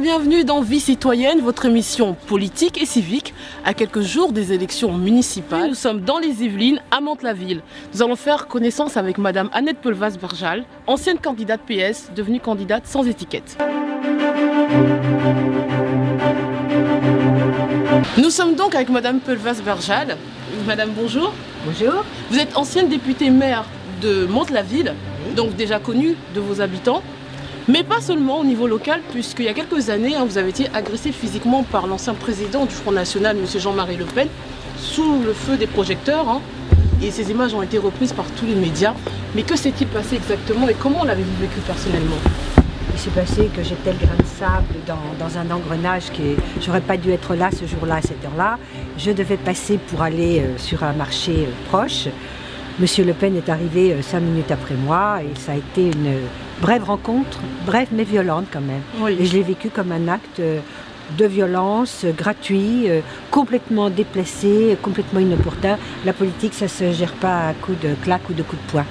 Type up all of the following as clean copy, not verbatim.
bienvenue dans Vie citoyenne, votre émission politique et civique, à quelques jours des élections municipales. Nous sommes dans les Yvelines, à Mantes-la-Ville. Nous allons faire connaissance avec Madame Annette Peulvas-Berjal, ancienne candidate PS, devenue candidate sans étiquette. Nous sommes donc avec Madame Peulvas-Berjal. Madame, bonjour. Bonjour. Vous êtes ancienne députée maire de Mantes-la-Ville, oui. Donc déjà connue de vos habitants. Mais pas seulement au niveau local, puisqu'il y a quelques années, vous avez été agressé physiquement par l'ancien président du Front National, M. Jean-Marie Le Pen, sous le feu des projecteurs. Et ces images ont été reprises par tous les médias. Mais que s'est-il passé exactement et comment l'avez-vous vécu personnellement? Il s'est passé que j'étais le grain de sable dans un engrenage j'aurais pas dû être là ce jour-là, à cette heure-là. Je devais passer pour aller sur un marché proche. Monsieur Le Pen est arrivé 5 minutes après moi et ça a été une brève rencontre, brève mais violente quand même. Oui. Et je l'ai vécu comme un acte de violence gratuit, complètement déplacé, complètement inopportun. La politique, ça ne se gère pas à coups de claque ou de coups de poing.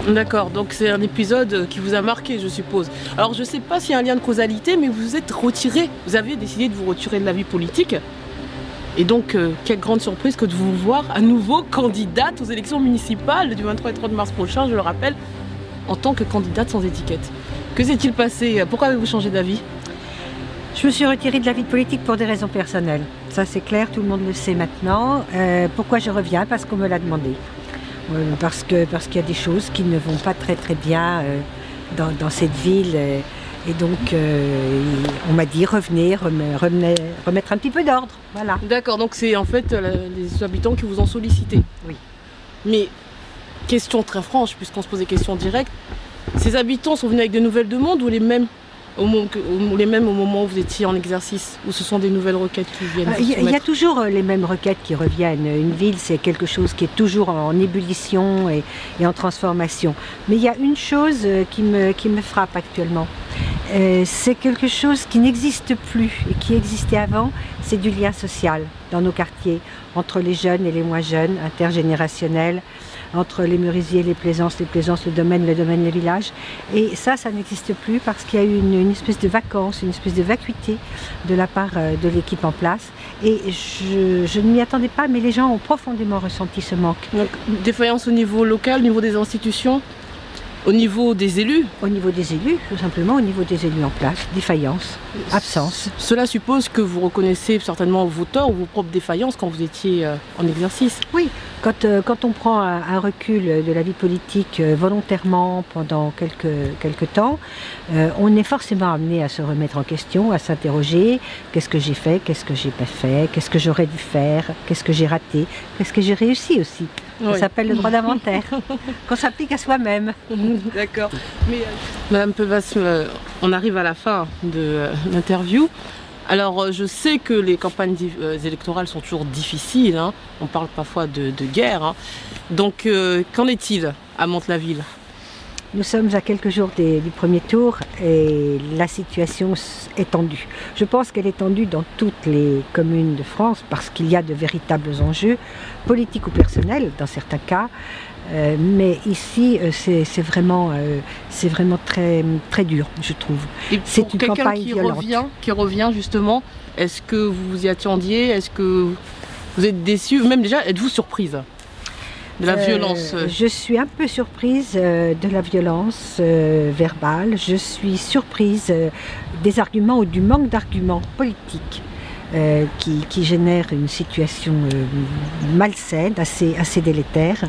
D'accord, donc c'est un épisode qui vous a marqué, je suppose. Alors je ne sais pas s'il y a un lien de causalité, mais vous vous êtes retiré, vous avez décidé de vous retirer de la vie politique. Et donc, quelle grande surprise que de vous voir à nouveau candidate aux élections municipales du 23 et 30 mars prochain, je le rappelle, en tant que candidate sans étiquette. Que s'est-il passé? Pourquoi avez-vous changé d'avis? Je me suis retirée de la vie politique pour des raisons personnelles. Ça c'est clair, tout le monde le sait maintenant. Pourquoi je reviens? Parce qu'on me l'a demandé. Parce qu'il y a des choses qui ne vont pas très bien dans cette ville. Et donc, on m'a dit revenez, remettre un petit peu d'ordre. Voilà. D'accord, donc c'est en fait les habitants qui vous ont sollicité. Oui. Mais, question très franche, puisqu'on se pose des questions directes, ces habitants sont venus avec de nouvelles demandes ou les mêmes au moment où vous étiez en exercice? Ou ce sont des nouvelles requêtes qui viennent? Il y a toujours les mêmes requêtes qui reviennent. Une ville, c'est quelque chose qui est toujours en ébullition et en transformation. Mais il y a une chose qui me frappe actuellement. C'est quelque chose qui n'existe plus et qui existait avant, c'est du lien social dans nos quartiers, entre les jeunes et les moins jeunes, intergénérationnel, entre les Merisiers, les Plaisances, le domaine, le village. Et ça n'existe plus parce qu'il y a eu une espèce de vacances, une espèce de vacuité de la part de l'équipe en place. Et je ne m'y attendais pas, mais les gens ont profondément ressenti ce manque. Donc, défaillance au niveau local, au niveau des institutions? Au niveau des élus? Au niveau des élus, tout simplement, au niveau des élus en place, défaillance, absence. Cela suppose que vous reconnaissez certainement vos torts ou vos propres défaillances quand vous étiez en exercice? Oui, quand on prend un recul de la vie politique volontairement pendant quelques temps, on est forcément amené à se remettre en question, à s'interroger. Qu'est-ce que j'ai fait? Qu'est-ce que j'ai pas fait? Qu'est-ce que j'aurais dû faire? Qu'est-ce que j'ai raté? Qu'est-ce que j'ai réussi aussi? Ça s'appelle le droit d'inventaire, qu'on s'applique à soi-même. D'accord. Mais Madame Peulvas, on arrive à la fin de l'interview. Alors je sais que les campagnes électorales sont toujours difficiles, on parle parfois de guerre. Donc qu'en est-il à Mantes-la-Ville? Nous sommes à quelques jours du premier tour et la situation est tendue. Je pense qu'elle est tendue dans toutes les communes de France parce qu'il y a de véritables enjeux, politiques ou personnels dans certains cas. Mais ici, c'est vraiment très dur, je trouve. C'est une campagne violente. Qui revient justement, est-ce que vous vous y attendiez? Est-ce que vous êtes déçue? Même déjà, êtes-vous surprise de la violence? Je suis un peu surprise de la violence verbale. Je suis surprise des arguments ou du manque d'arguments politiques qui génère une situation malsaine, assez délétère.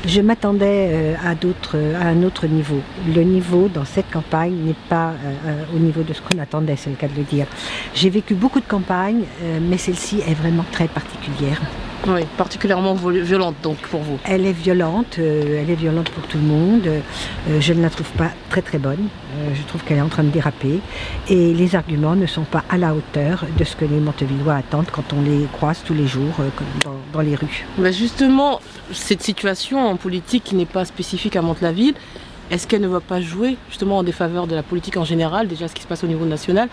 Je m'attendais à un autre niveau. Le niveau dans cette campagne n'est pas au niveau de ce qu'on attendait, c'est le cas de le dire. J'ai vécu beaucoup de campagnes, mais celle-ci est vraiment très particulière. Oui, particulièrement violente donc pour vous. Elle est violente pour tout le monde. Je ne la trouve pas très bonne. Je trouve qu'elle est en train de déraper. Et les arguments ne sont pas à la hauteur de ce que les Montevillois attendent quand on les croise tous les jours dans les rues. Ben justement, cette situation en politique qui n'est pas spécifique à Mantes-la-Ville, est-ce qu'elle ne va pas jouer justement en défaveur de la politique en général, déjà ce qui se passe au niveau national?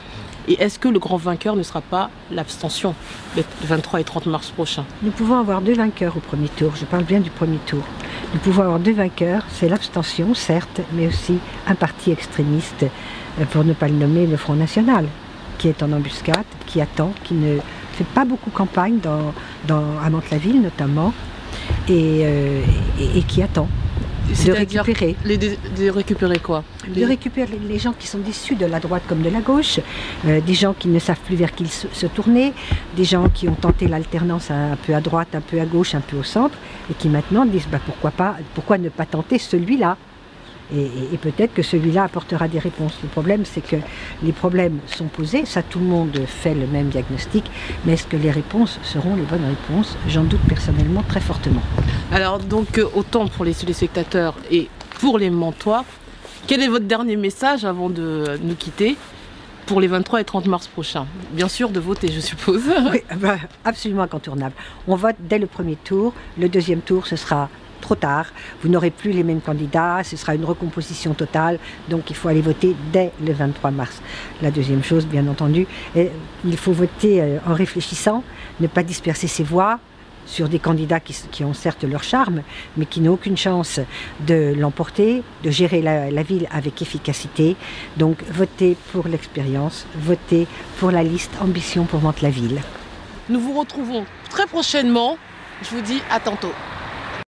Et est-ce que le grand vainqueur ne sera pas l'abstention le 23 et 30 mars prochain? Nous pouvons avoir deux vainqueurs au premier tour, je parle bien du premier tour. Nous pouvons avoir deux vainqueurs, c'est l'abstention certes, mais aussi un parti extrémiste, pour ne pas le nommer, le Front National. qui est en embuscade, qui attend, qui ne fait pas beaucoup campagne à Mantes-la-Ville notamment, et qui attend de récupérer. De récupérer quoi? De récupérer les gens qui sont déçus de la droite comme de la gauche, des gens qui ne savent plus vers qui se tourner, des gens qui ont tenté l'alternance un peu à droite, un peu à gauche, un peu au centre, et qui maintenant disent pourquoi ne pas tenter celui-là? Et peut-être que celui-là apportera des réponses. Le problème, c'est que les problèmes sont posés, ça tout le monde fait le même diagnostic, mais est-ce que les réponses seront les bonnes réponses? J'en doute personnellement très fortement. Alors donc, autant pour les téléspectateurs et pour les Mantois, quel est votre dernier message avant de nous quitter pour les 23 et 30 mars prochains? Bien sûr, de voter, je suppose. Oui, absolument incontournable. On vote dès le premier tour, le deuxième tour, ce sera trop tard, vous n'aurez plus les mêmes candidats, ce sera une recomposition totale, donc il faut aller voter dès le 23 mars. La deuxième chose, bien entendu, il faut voter en réfléchissant, ne pas disperser ses voix sur des candidats qui ont certes leur charme, mais qui n'ont aucune chance de l'emporter, de gérer la ville avec efficacité. Donc votez pour l'expérience, votez pour la liste Ambition pour Mantes-la-Ville. Nous vous retrouvons très prochainement. Je vous dis à tantôt.